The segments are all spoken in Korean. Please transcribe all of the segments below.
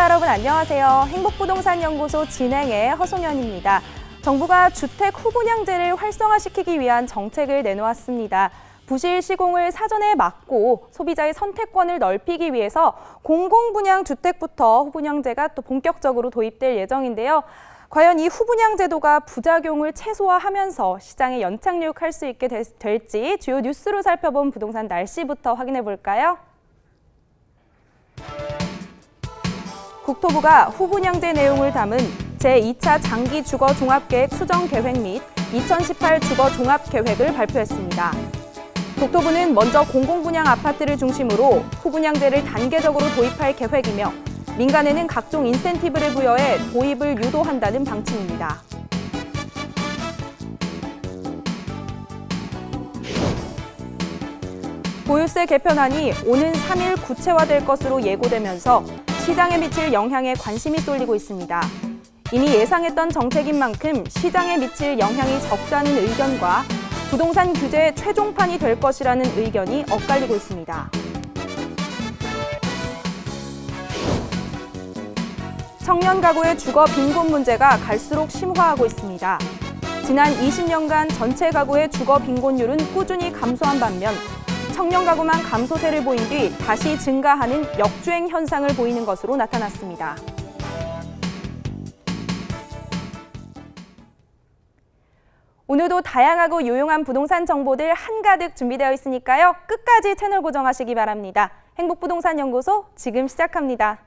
여러분 안녕하세요. 행복부동산연구소 진행의 허송연입니다. 정부가 주택 후분양제를 활성화시키기 위한 정책을 내놓았습니다. 부실 시공을 사전에 막고 소비자의 선택권을 넓히기 위해서 공공분양 주택부터 후분양제가 또 본격적으로 도입될 예정인데요. 과연 이 후분양 제도가 부작용을 최소화하면서 시장에 연착륙할 수 있게 될지 주요 뉴스로 살펴본 부동산 날씨부터 확인해 볼까요? 국토부가 후분양제 내용을 담은 제2차 장기 주거 종합계획 수정 계획 및 2018 주거 종합 계획을 발표했습니다. 국토부는 먼저 공공분양 아파트를 중심으로 후분양제를 단계적으로 도입할 계획이며 민간에는 각종 인센티브를 부여해 도입을 유도한다는 방침입니다. 보유세 개편안이 오는 3일 구체화될 것으로 예고되면서 시장에 미칠 영향에 관심이 쏠리고 있습니다. 이미 예상했던 정책인 만큼 시장에 미칠 영향이 적다는 의견과 부동산 규제의 최종판이 될 것이라는 의견이 엇갈리고 있습니다. 청년 가구의 주거 빈곤 문제가 갈수록 심화하고 있습니다. 지난 20년간 전체 가구의 주거 빈곤율은 꾸준히 감소한 반면 청년 가구만 감소세를 보인 뒤 다시 증가하는 역주행 현상을 보이는 것으로 나타났습니다. 오늘도 다양하고 유용한 부동산 정보들 한가득 준비되어 있으니까요. 끝까지 채널 고정하시기 바랍니다. 행복부동산연구소 지금 시작합니다.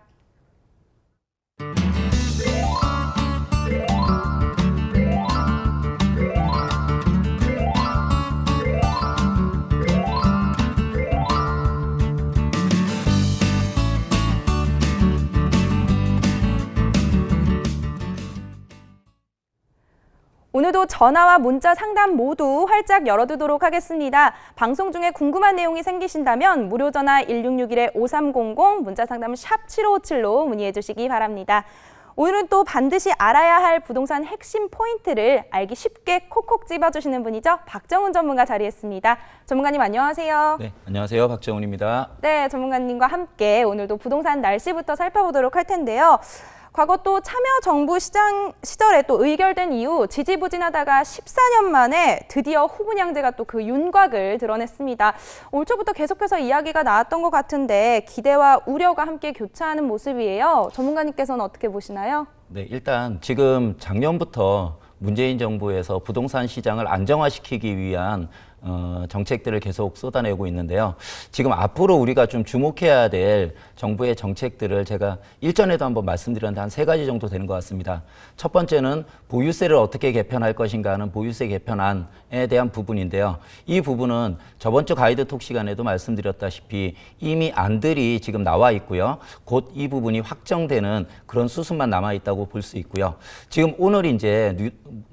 오늘도 전화와 문자 상담 모두 활짝 열어두도록 하겠습니다. 방송 중에 궁금한 내용이 생기신다면 무료 전화 1661-5300 문자 상담 샵 7557로 문의해 주시기 바랍니다. 오늘은 또 반드시 알아야 할 부동산 핵심 포인트를 알기 쉽게 콕콕 집어주시는 분이죠. 박정훈 전문가 자리했습니다. 전문가님 안녕하세요. 네, 안녕하세요. 박정훈입니다. 네, 전문가님과 함께 오늘도 부동산 날씨부터 살펴보도록 할 텐데요. 과거 또 참여정부 시장 시절에 또 의결된 이후 지지부진하다가 14년 만에 드디어 후분양제가 또 그 윤곽을 드러냈습니다. 올 초부터 계속해서 이야기가 나왔던 것 같은데 기대와 우려가 함께 교차하는 모습이에요. 전문가님께서는 어떻게 보시나요? 네, 일단 지금 작년부터 문재인 정부에서 부동산 시장을 안정화시키기 위한 정책들을 계속 쏟아내고 있는데요. 지금 앞으로 우리가 좀 주목해야 될 정부의 정책들을 제가 일전에도 한번 말씀드렸는데 한 3가지 정도 되는 것 같습니다. 첫 번째는 보유세를 어떻게 개편할 것인가 하는 보유세 개편안에 대한 부분인데요. 이 부분은 저번 주 가이드톡 시간에도 말씀드렸다시피 이미 안들이 지금 나와 있고요. 곧 이 부분이 확정되는 그런 수순만 남아 있다고 볼 수 있고요. 지금 오늘 이제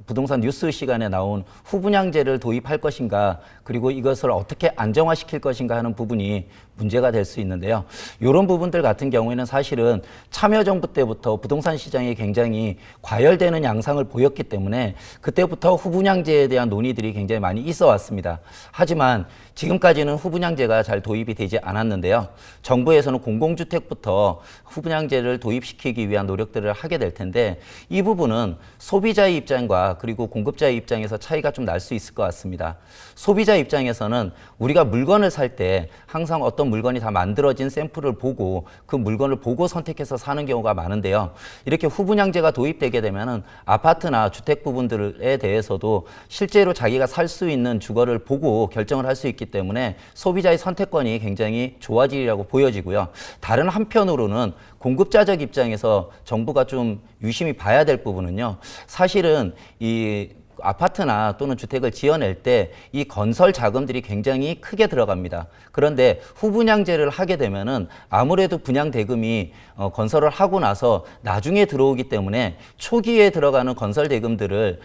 부동산 뉴스 시간에 나온 후분양제를 도입할 것인가 그리고 이것을 어떻게 안정화시킬 것인가 하는 부분이 문제가 될 수 있는데요. 이런 부분들 같은 경우에는 사실은 참여정부 때부터 부동산 시장이 굉장히 과열되는 양상을 보였기 때문에 그때부터 후분양제에 대한 논의들이 굉장히 많이 있어 왔습니다. 하지만 지금까지는 후분양제가 잘 도입이 되지 않았는데요. 정부에서는 공공주택부터 후분양제를 도입시키기 위한 노력들을 하게 될 텐데 이 부분은 소비자의 입장과 그리고 공급자의 입장에서 차이가 좀 날 수 있을 것 같습니다. 소비자 입장에서는 우리가 물건을 살 때 항상 어떤 물건이 다 만들어진 샘플을 보고 그 물건을 보고 선택해서 사는 경우가 많은데요. 이렇게 후분양제가 도입되게 되면은 아파트나 주택 부분들에 대해서도 실제로 자기가 살 수 있는 주거를 보고 결정을 할 수 있기 때문에 소비자의 선택권이 굉장히 좋아지리라고 보여지고요. 다른 한편으로는 공급자적 입장에서 정부가 좀 유심히 봐야 될 부분은요. 사실은 이 아파트나 또는 주택을 지어낼 때 이 건설 자금들이 굉장히 크게 들어갑니다. 그런데 후분양제를 하게 되면은 아무래도 분양 대금이 건설을 하고 나서 나중에 들어오기 때문에 초기에 들어가는 건설 대금들을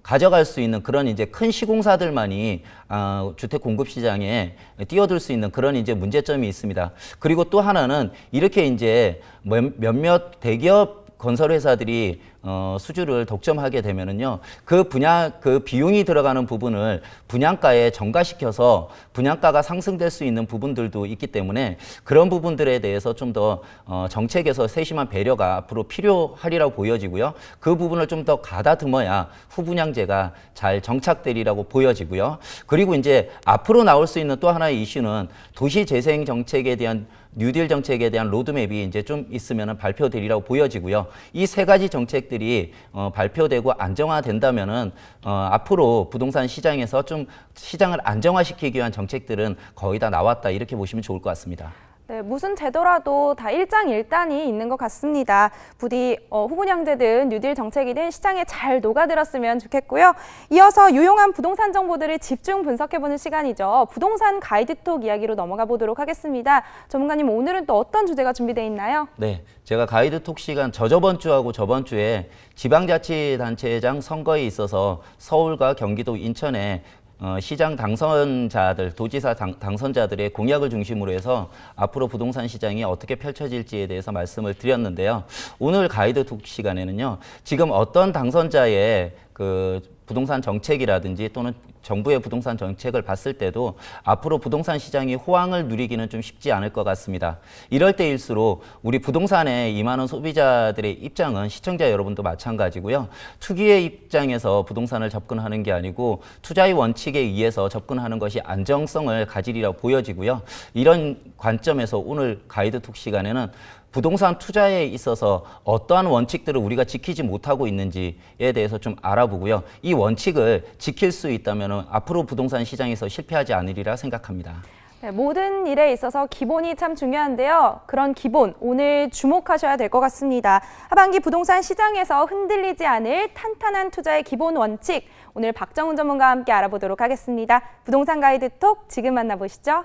가져갈 수 있는 그런 이제 큰 시공사들만이 주택 공급 시장에 뛰어들 수 있는 그런 이제 문제점이 있습니다. 그리고 또 하나는 이렇게 이제 몇몇 대기업 건설회사들이 수주를 독점하게 되면은요, 그 비용이 들어가는 부분을 분양가에 전가시켜서 분양가가 상승될 수 있는 부분들도 있기 때문에 그런 부분들에 대해서 좀 더 정책에서 세심한 배려가 앞으로 필요하리라고 보여지고요. 그 부분을 좀 더 가다듬어야 후분양제가 잘 정착되리라고 보여지고요. 그리고 이제 앞으로 나올 수 있는 또 하나의 이슈는 도시재생 정책에 대한 뉴딜 정책에 대한 로드맵이 이제 좀 있으면 발표되리라고 보여지고요. 이 세 가지 정책들이 발표되고 안정화된다면은 앞으로 부동산 시장에서 좀 시장을 안정화시키기 위한 정책들은 거의 다 나왔다, 이렇게 보시면 좋을 것 같습니다. 네, 무슨 제도라도 다 일장일단이 있는 것 같습니다. 부디 후분양제든 뉴딜 정책이든 시장에 잘 녹아들었으면 좋겠고요. 이어서 유용한 부동산 정보들을 집중 분석해보는 시간이죠. 부동산 가이드톡 이야기로 넘어가 보도록 하겠습니다. 전문가님, 오늘은 또 어떤 주제가 준비되어 있나요? 네, 제가 가이드톡 시간 저저번 주하고 저번 주에 지방자치단체장 선거에 있어서 서울과 경기도, 인천에 시장 당선자들, 도지사 당선자들의 공약을 중심으로 해서 앞으로 부동산 시장이 어떻게 펼쳐질지에 대해서 말씀을 드렸는데요. 오늘 가이드톡 시간에는요, 지금 어떤 당선자의 부동산 정책이라든지 또는 정부의 부동산 정책을 봤을 때도 앞으로 부동산 시장이 호황을 누리기는 좀 쉽지 않을 것 같습니다. 이럴 때일수록 우리 부동산에 임하는 소비자들의 입장은, 시청자 여러분도 마찬가지고요. 투기의 입장에서 부동산을 접근하는 게 아니고 투자의 원칙에 의해서 접근하는 것이 안정성을 가지리라고 보여지고요. 이런 관점에서 오늘 가이드톡 시간에는 부동산 투자에 있어서 어떠한 원칙들을 우리가 지키지 못하고 있는지에 대해서 좀 알아보고요. 이 원칙을 지킬 수 있다면 앞으로 부동산 시장에서 실패하지 않으리라 생각합니다. 네, 모든 일에 있어서 기본이 참 중요한데요. 그런 기본, 오늘 주목하셔야 될 것 같습니다. 하반기 부동산 시장에서 흔들리지 않을 탄탄한 투자의 기본 원칙, 오늘 박정훈 전문가와 함께 알아보도록 하겠습니다. 부동산 가이드톡 지금 만나보시죠.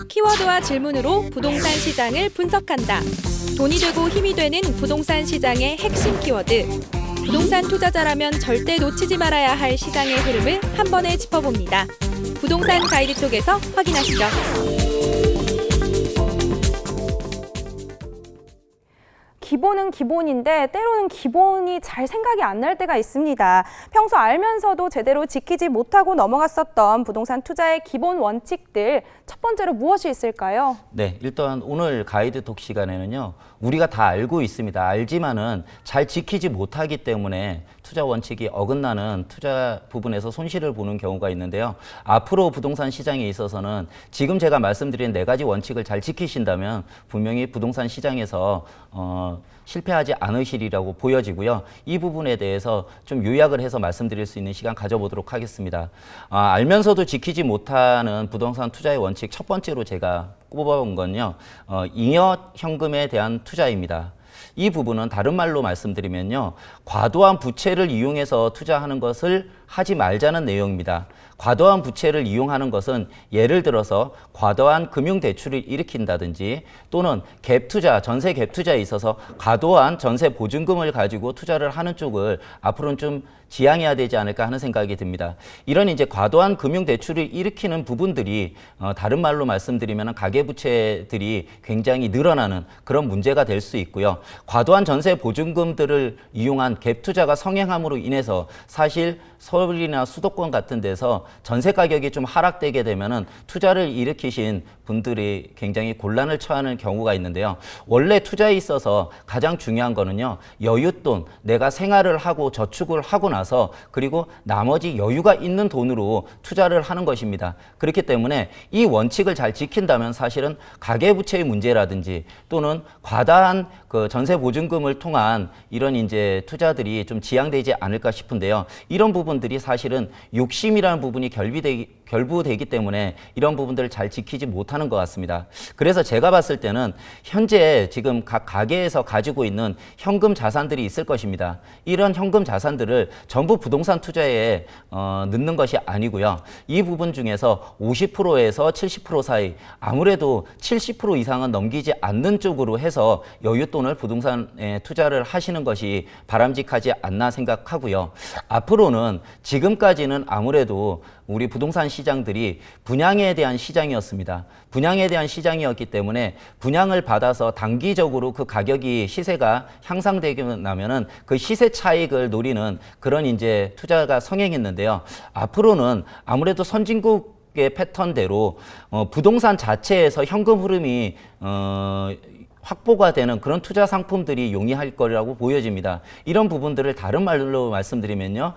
키워드와 질문으로 부동산 시장을 분석한다. 돈이 되고 힘이 되는 부동산 시장의 핵심 키워드. 부동산 투자자라면 절대 놓치지 말아야 할 시장의 흐름을 한 번에 짚어봅니다. 부동산 가이드톡에서 확인하시죠. 기본은 기본인데 때로는 기본이 잘 생각이 안 날 때가 있습니다. 평소 알면서도 제대로 지키지 못하고 넘어갔었던 부동산 투자의 기본 원칙들, 첫 번째로 무엇이 있을까요? 네, 일단 오늘 가이드톡 시간에는요, 우리가 다 알고 있습니다. 알지만은 잘 지키지 못하기 때문에 투자 원칙이 어긋나는 투자 부분에서 손실을 보는 경우가 있는데요. 앞으로 부동산 시장에 있어서는 지금 제가 말씀드린 네 가지 원칙을 잘 지키신다면 분명히 부동산 시장에서 실패하지 않으시리라고 보여지고요. 이 부분에 대해서 좀 요약을 해서 말씀드릴 수 있는 시간 가져보도록 하겠습니다. 알면서도 지키지 못하는 부동산 투자의 원칙, 첫 번째로 제가 꼽아본 건요, 잉여 현금에 대한 투자입니다. 이 부분은 다른 말로 말씀드리면요, 과도한 부채를 이용해서 투자하는 것을 하지 말자는 내용입니다. 과도한 부채를 이용하는 것은 예를 들어서 과도한 금융대출을 일으킨다든지 또는 갭투자, 전세 갭투자에 있어서 과도한 전세 보증금을 가지고 투자를 하는 쪽을 앞으로는 좀 지양해야 되지 않을까 하는 생각이 듭니다. 이런 이제 과도한 금융대출을 일으키는 부분들이 다른 말로 말씀드리면 가계부채들이 굉장히 늘어나는 그런 문제가 될 수 있고요. 과도한 전세 보증금들을 이용한 갭투자가 성행함으로 인해서 사실 서울이나 수도권 같은 데서 전세 가격이 좀 하락되게 되면은 투자를 일으키신 분들이 굉장히 곤란을 처하는 경우가 있는데요. 원래 투자에 있어서 가장 중요한 거는요, 여윳돈, 내가 생활을 하고 저축을 하고 나서 그리고 나머지 여유가 있는 돈으로 투자를 하는 것입니다. 그렇기 때문에 이 원칙을 잘 지킨다면 사실은 가계부채의 문제라든지 또는 과다한 그 전세 보증금을 통한 이런 이제 투자들이 좀 지양되지 않을까 싶은데요. 이런 부분들이 사실은 욕심이라는 부분이 결부되기 때문에 이런 부분들을 잘 지키지 못하는 것 같습니다. 그래서 제가 봤을 때는 현재 지금 각 가게에서 가지고 있는 현금 자산들이 있을 것입니다. 이런 현금 자산들을 전부 부동산 투자에 넣는 것이 아니고요. 이 부분 중에서 50%에서 70% 사이, 아무래도 70% 이상은 넘기지 않는 쪽으로 해서 여윳돈을 부동산에 투자를 하시는 것이 바람직하지 않나 생각하고요. 앞으로는 지금까지는 아무래도 우리 부동산 시장들이 분양에 대한 시장이었습니다. 분양에 대한 시장이었기 때문에 분양을 받아서 단기적으로 그 가격이 시세가 향상되고 나면은 그 시세 차익을 노리는 그런 이제 투자가 성행했는데요. 앞으로는 아무래도 선진국의 패턴대로 부동산 자체에서 현금 흐름이 확보가 되는 그런 투자 상품들이 용이할 거라고 보여집니다. 이런 부분들을 다른 말로 말씀드리면요.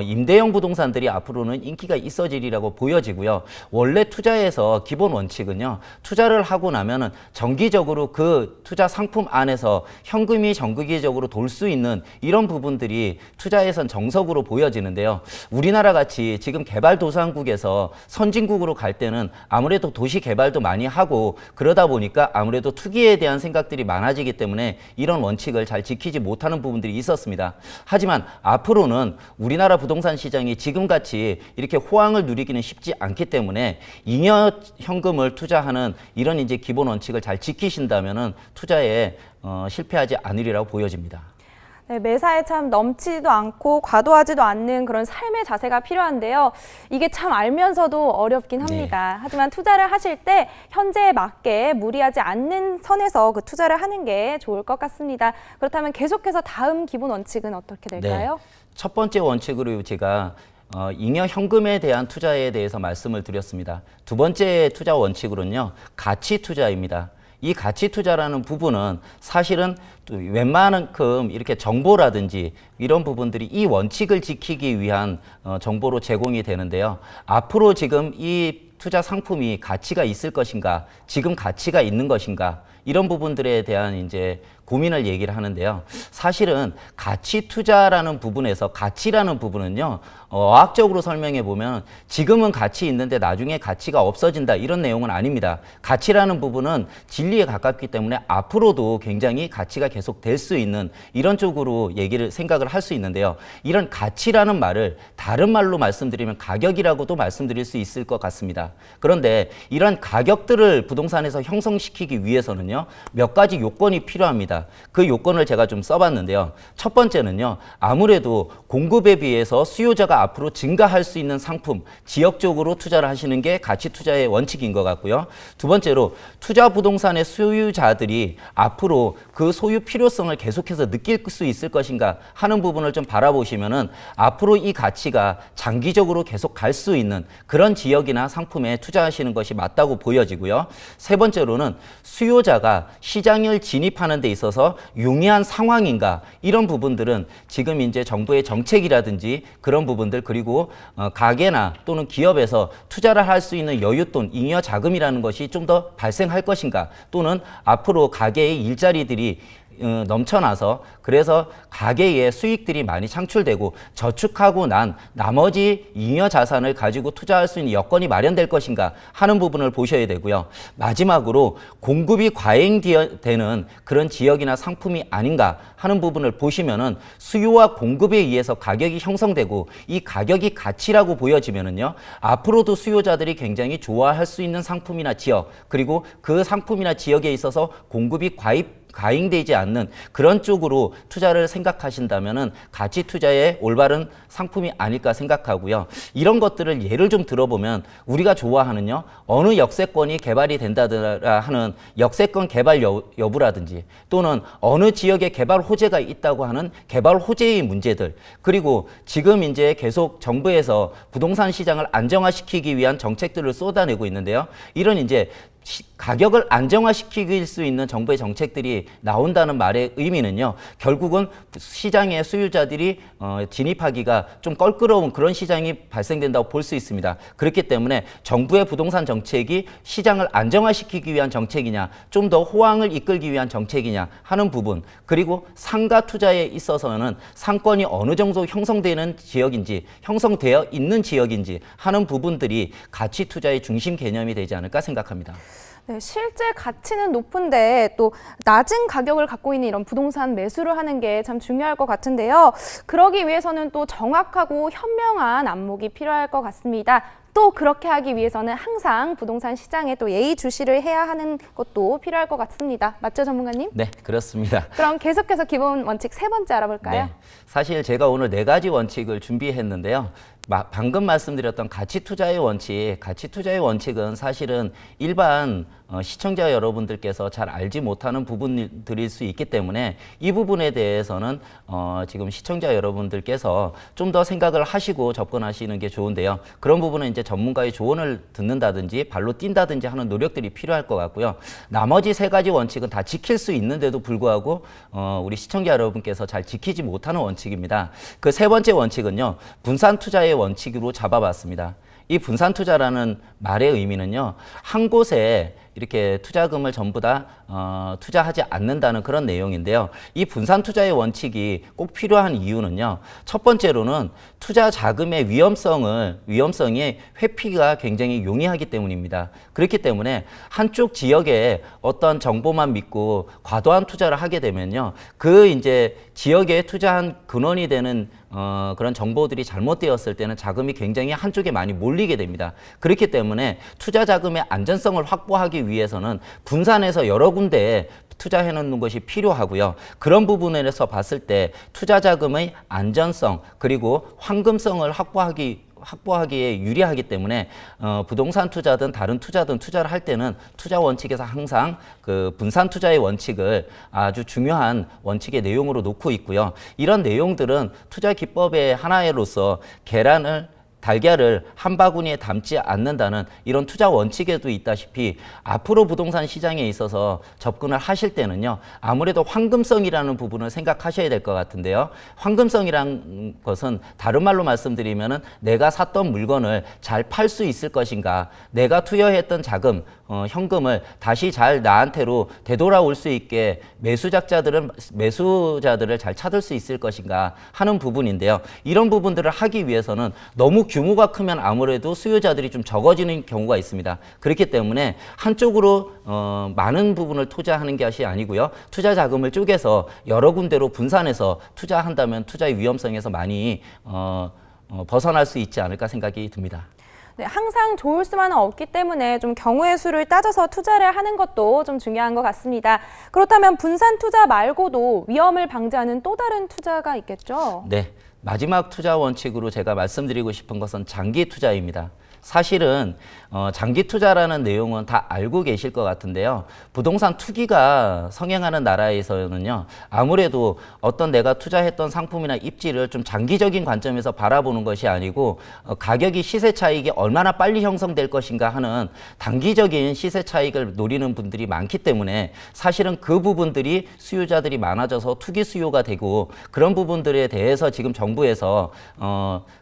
임대형 부동산들이 앞으로는 인기가 있어지리라고 보여지고요. 원래 투자에서 기본 원칙은요. 투자를 하고 나면은 정기적으로 그 투자 상품 안에서 현금이 정기적으로 돌 수 있는 이런 부분들이 투자에선 정석으로 보여지는데요. 우리나라 같이 지금 개발도상국에서 선진국으로 갈 때는 아무래도 도시 개발도 많이 하고 그러다 보니까 아무래도 투기에 대한 생각들이 많아지기 때문에 이런 원칙을 잘 지키지 못하는 부분들이 있었습니다. 하지만 앞으로는 우리나라 부동산 시장이 지금같이 이렇게 호황을 누리기는 쉽지 않기 때문에 잉여 현금을 투자하는 이런 이제 기본 원칙을 잘 지키신다면은 투자에 실패하지 않으리라고 보여집니다. 네, 매사에 참 넘치지도 않고 과도하지도 않는 그런 삶의 자세가 필요한데요. 이게 참 알면서도 어렵긴 합니다. 네. 하지만 투자를 하실 때 현재에 맞게 무리하지 않는 선에서 그 투자를 하는 게 좋을 것 같습니다. 그렇다면 계속해서 다음 기본 원칙은 어떻게 될까요? 네. 첫 번째 원칙으로 제가 잉여 현금에 대한 투자에 대해서 말씀을 드렸습니다. 두 번째 투자 원칙으로는요, 가치 투자입니다. 이 가치 투자라는 부분은 사실은 웬만큼 이렇게 정보라든지 이런 부분들이 이 원칙을 지키기 위한 정보로 제공이 되는데요. 앞으로 지금 이 투자 상품이 가치가 있을 것인가, 지금 가치가 있는 것인가, 이런 부분들에 대한 이제 고민을 얘기를 하는데요. 사실은 가치 투자라는 부분에서 가치라는 부분은요, 어학적으로 설명해 보면 지금은 가치 있는데 나중에 가치가 없어진다 이런 내용은 아닙니다. 가치라는 부분은 진리에 가깝기 때문에 앞으로도 굉장히 가치가 계속 될 수 있는 이런 쪽으로 생각을 할 수 있는데요. 이런 가치라는 말을 다른 말로 말씀드리면 가격이라고도 말씀드릴 수 있을 것 같습니다. 그런데 이런 가격들을 부동산에서 형성시키기 위해서는요, 몇 가지 요건이 필요합니다. 그 요건을 제가 좀 써봤는데요. 첫 번째는요, 아무래도 공급에 비해서 수요자가 앞으로 증가할 수 있는 상품, 지역적으로 투자를 하시는 게 가치 투자의 원칙인 것 같고요. 두 번째로 투자 부동산의 소유자들이 앞으로 그 소유 필요성을 계속해서 느낄 수 있을 것인가 하는 부분을 좀 바라보시면은 앞으로 이 가치가 장기적으로 계속 갈 수 있는 그런 지역이나 상품에 투자하시는 것이 맞다고 보여지고요. 세 번째로는 수요자가 시장을 진입하는 데 있어서 용이한 상황인가, 이런 부분들은 지금 이제 정부의 정책이라든지 그런 부분들, 그리고 가게나 또는 기업에서 투자를 할 수 있는 여윳돈, 잉여 자금이라는 것이 좀 더 발생할 것인가, 또는 앞으로 가게의 일자리들이 넘쳐나서 그래서 가계에 수익들이 많이 창출되고 저축하고 난 나머지 잉여 자산을 가지고 투자할 수 있는 여건이 마련될 것인가 하는 부분을 보셔야 되고요. 마지막으로 공급이 과잉되는 그런 지역이나 상품이 아닌가 하는 부분을 보시면은 수요와 공급에 의해서 가격이 형성되고 이 가격이 가치라고 보여지면은요, 앞으로도 수요자들이 굉장히 좋아할 수 있는 상품이나 지역, 그리고 그 상품이나 지역에 있어서 공급이 과잉되지 않는 그런 쪽으로 투자를 생각하신다면은 가치 투자의 올바른 상품이 아닐까 생각하고요. 이런 것들을 예를 좀 들어보면 우리가 좋아하는요, 어느 역세권이 개발이 된다더라 하는 역세권 개발 여부라든지, 또는 어느 지역에 개발 호재가 있다고 하는 개발 호재의 문제들, 그리고 지금 이제 계속 정부에서 부동산 시장을 안정화시키기 위한 정책들을 쏟아내고 있는데요. 이런 이제 가격을 안정화시킬 수 있는 정부의 정책들이 나온다는 말의 의미는요, 결국은 시장의 수요자들이 진입하기가 좀 껄끄러운 그런 시장이 발생된다고 볼 수 있습니다. 그렇기 때문에 정부의 부동산 정책이 시장을 안정화시키기 위한 정책이냐, 좀 더 호황을 이끌기 위한 정책이냐 하는 부분, 그리고 상가 투자에 있어서는 상권이 어느 정도 형성되는 지역인지, 형성되어 있는 지역인지 하는 부분들이 가치 투자의 중심 개념이 되지 않을까 생각합니다. 네, 실제 가치는 높은데 또 낮은 가격을 갖고 있는 이런 부동산 매수를 하는 게 참 중요할 것 같은데요. 그러기 위해서는 또 정확하고 현명한 안목이 필요할 것 같습니다. 또 그렇게 하기 위해서는 항상 부동산 시장에 또 예의주시를 해야 하는 것도 필요할 것 같습니다. 맞죠, 전문가님? 네, 그렇습니다. 그럼 계속해서 기본 원칙 세 번째 알아볼까요? 네, 사실 제가 오늘 4가지 원칙을 준비했는데요. 방금 말씀드렸던 가치 투자의 원칙은 사실은 일반 시청자 여러분들께서 잘 알지 못하는 부분들일 수 있기 때문에 이 부분에 대해서는 지금 시청자 여러분들께서 좀 더 생각을 하시고 접근하시는 게 좋은데요. 그런 부분은 이제 전문가의 조언을 듣는다든지 발로 뛴다든지 하는 노력들이 필요할 것 같고요. 나머지 세 가지 원칙은 다 지킬 수 있는데도 불구하고 우리 시청자 여러분께서 잘 지키지 못하는 원칙입니다. 그 세 번째 원칙은요, 분산 투자의 원칙으로 잡아봤습니다. 이 분산 투자라는 말의 의미는요, 한 곳에 이렇게 투자금을 전부 다 투자하지 않는다는 그런 내용인데요. 이 분산 투자의 원칙이 꼭 필요한 이유는요. 첫 번째로는 투자 자금의 위험성이 회피가 굉장히 용이하기 때문입니다. 그렇기 때문에 한쪽 지역에 어떤 정보만 믿고 과도한 투자를 하게 되면요. 그 이제 지역에 투자한 근원이 되는 그런 정보들이 잘못되었을 때는 자금이 굉장히 한쪽에 많이 몰리게 됩니다. 그렇기 때문에 투자 자금의 안전성을 확보하기 위해서는 분산해서 여러 군데에 투자해 놓는 것이 필요하고요. 그런 부분에서 봤을 때 투자 자금의 안전성 그리고 황금성을 확보하기에 유리하기 때문에 부동산 투자든 다른 투자든 투자를 할 때는 투자 원칙에서 항상 그 분산 투자의 원칙을 아주 중요한 원칙의 내용으로 놓고 있고요. 이런 내용들은 투자 기법의 하나로서 달걀을 한 바구니에 담지 않는다는 이런 투자 원칙에도 있다시피 앞으로 부동산 시장에 있어서 접근을 하실 때는요, 아무래도 황금성이라는 부분을 생각하셔야 될 것 같은데요. 황금성이란 것은 다른 말로 말씀드리면은 내가 샀던 물건을 잘 팔 수 있을 것인가, 내가 투여했던 자금, 현금을 다시 잘 나한테로 되돌아올 수 있게 매수자들을 잘 찾을 수 있을 것인가 하는 부분인데요. 이런 부분들을 하기 위해서는 너무 규모가 크면 아무래도 수요자들이 좀 적어지는 경우가 있습니다. 그렇기 때문에 한쪽으로 많은 부분을 투자하는 것이 아니고요. 투자 자금을 쪼개서 여러 군데로 분산해서 투자한다면 투자의 위험성에서 많이 벗어날 수 있지 않을까 생각이 듭니다. 네, 항상 좋을 수만은 없기 때문에 좀 경우의 수를 따져서 투자를 하는 것도 좀 중요한 것 같습니다. 그렇다면 분산 투자 말고도 위험을 방지하는 또 다른 투자가 있겠죠? 네, 마지막 투자 원칙으로 제가 말씀드리고 싶은 것은 장기 투자입니다. 사실은 장기 투자라는 내용은 다 알고 계실 것 같은데요. 부동산 투기가 성행하는 나라에서는요, 아무래도 어떤 내가 투자했던 상품이나 입지를 좀 장기적인 관점에서 바라보는 것이 아니고 가격이 시세 차익이 얼마나 빨리 형성될 것인가 하는 단기적인 시세 차익을 노리는 분들이 많기 때문에 사실은 그 부분들이 수요자들이 많아져서 투기 수요가 되고, 그런 부분들에 대해서 지금 정부에서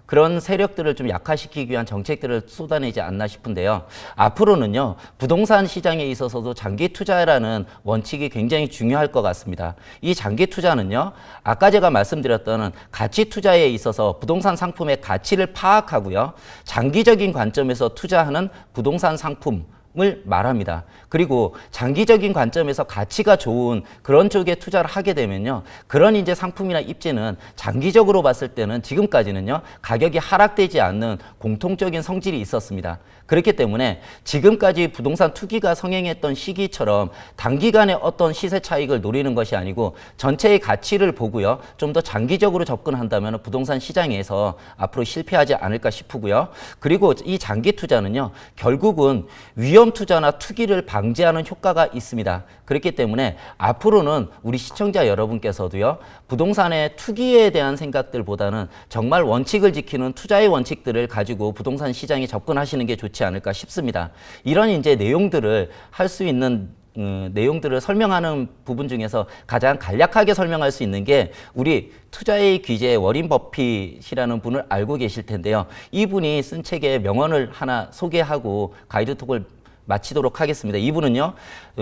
그런 세력들을 좀 약화시키기 위한 정책들을 쏟아내지 않나 싶은데요. 앞으로는요, 부동산 시장에 있어서도 장기 투자라는 원칙이 굉장히 중요할 것 같습니다. 이 장기 투자는요, 아까 제가 말씀드렸던 가치 투자에 있어서 부동산 상품의 가치를 파악하고요, 장기적인 관점에서 투자하는 부동산 상품 을 말합니다. 그리고 장기적인 관점에서 가치가 좋은 그런 쪽에 투자를 하게 되면요, 그런 이제 상품이나 입지는 장기적으로 봤을 때는 지금까지는요, 가격이 하락되지 않는 공통적인 성질이 있었습니다. 그렇기 때문에 지금까지 부동산 투기가 성행했던 시기처럼 단기간에 어떤 시세 차익을 노리는 것이 아니고 전체의 가치를 보고요, 좀 더 장기적으로 접근한다면 부동산 시장에서 앞으로 실패하지 않을까 싶고요. 그리고 이 장기 투자는요, 결국은 위험 투자나 투기를 방지하는 효과가 있습니다. 그렇기 때문에 앞으로는 우리 시청자 여러분께서도요, 부동산의 투기에 대한 생각들보다는 정말 원칙을 지키는 투자의 원칙들을 가지고 부동산 시장에 접근하시는 게 좋지 않을까 싶습니다. 이런 이제 내용들을 할 수 있는 내용들을 설명하는 부분 중에서 가장 간략하게 설명할 수 있는 게 우리 투자의 귀재 워린 버핏이라는 분을 알고 계실 텐데요. 이분이 쓴 책의 명언을 하나 소개하고 가이드톡을 마치도록 하겠습니다. 이분은요,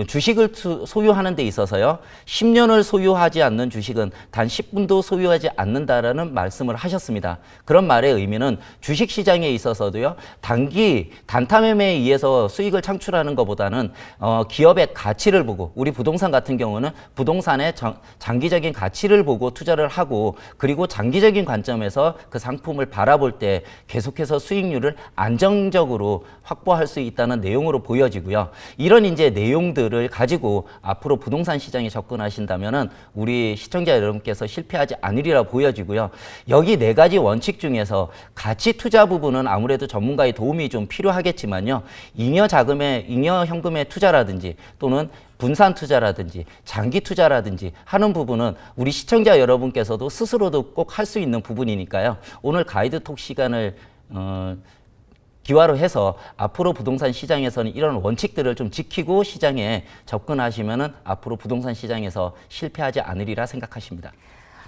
주식을 소유하는 데 있어서요, 10년을 소유하지 않는 주식은 단 10분도 소유하지 않는다라는 말씀을 하셨습니다. 그런 말의 의미는 주식 시장에 있어서도요, 단타 매매에 의해서 수익을 창출하는 것보다는 기업의 가치를 보고, 우리 부동산 같은 경우는 부동산의 장기적인 가치를 보고 투자를 하고, 그리고 장기적인 관점에서 그 상품을 바라볼 때 계속해서 수익률을 안정적으로 확보할 수 있다는 내용으로 보여지고요. 이런 이제 내용들을 가지고 앞으로 부동산 시장에 접근하신다면은 우리 시청자 여러분께서 실패하지 않으리라 보여지고요. 여기 네 가지 원칙 중에서 가치 투자 부분은 아무래도 전문가의 도움이 좀 필요하겠지만요. 잉여 현금의 투자라든지 또는 분산 투자라든지 장기 투자라든지 하는 부분은 우리 시청자 여러분께서도 스스로도 꼭 할 수 있는 부분이니까요. 오늘 가이드톡 시간을 기화로 해서 앞으로 부동산 시장에서는 이런 원칙들을 좀 지키고 시장에 접근하시면은 앞으로 부동산 시장에서 실패하지 않으리라 생각하십니다.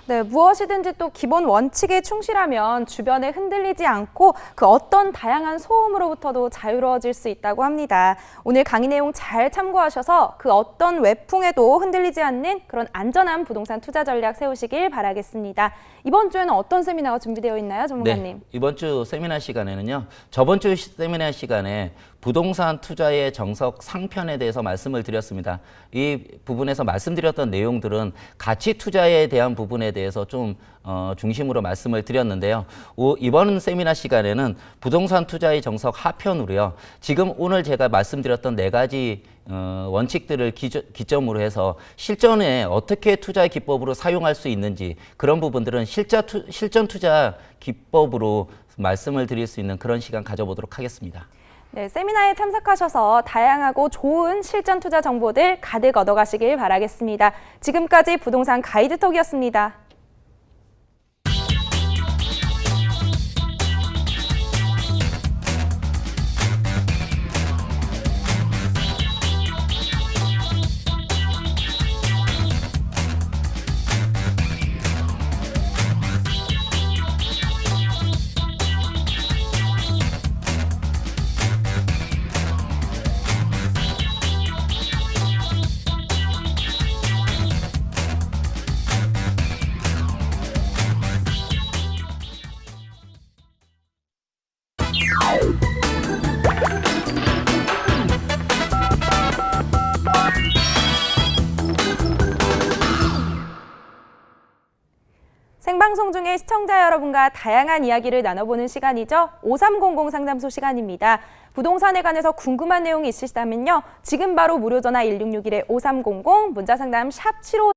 네, 무엇이든지 또 기본 원칙에 충실하면 주변에 흔들리지 않고 그 어떤 다양한 소음으로부터도 자유로워질 수 있다고 합니다. 오늘 강의 내용 잘 참고하셔서 그 어떤 외풍에도 흔들리지 않는 그런 안전한 부동산 투자 전략 세우시길 바라겠습니다. 이번 주에는 어떤 세미나가 준비되어 있나요, 전문가님? 네, 이번 주 세미나 시간에는요. 저번 주 세미나 시간에 부동산 투자의 정석 상편에 대해서 말씀을 드렸습니다. 이 부분에서 말씀드렸던 내용들은 가치 투자에 대한 부분에 대해서 좀 중심으로 말씀을 드렸는데요. 이번 세미나 시간에는 부동산 투자의 정석 하편으로요. 지금 오늘 제가 말씀드렸던 네 가지 원칙들을 기점으로 해서 실전에 어떻게 투자 기법으로 사용할 수 있는지 그런 부분들은 실전 투자 기법으로 말씀을 드릴 수 있는 그런 시간 가져보도록 하겠습니다. 네, 세미나에 참석하셔서 다양하고 좋은 실전 투자 정보들 가득 얻어가시길 바라겠습니다. 지금까지 부동산 가이드톡이었습니다. 생방송 중에 시청자 여러분과 다양한 이야기를 나눠보는 시간이죠. 5300 상담소 시간입니다. 부동산에 관해서 궁금한 내용이 있으시다면요. 지금 바로 무료 전화 1661-5300 문자 상담 샵75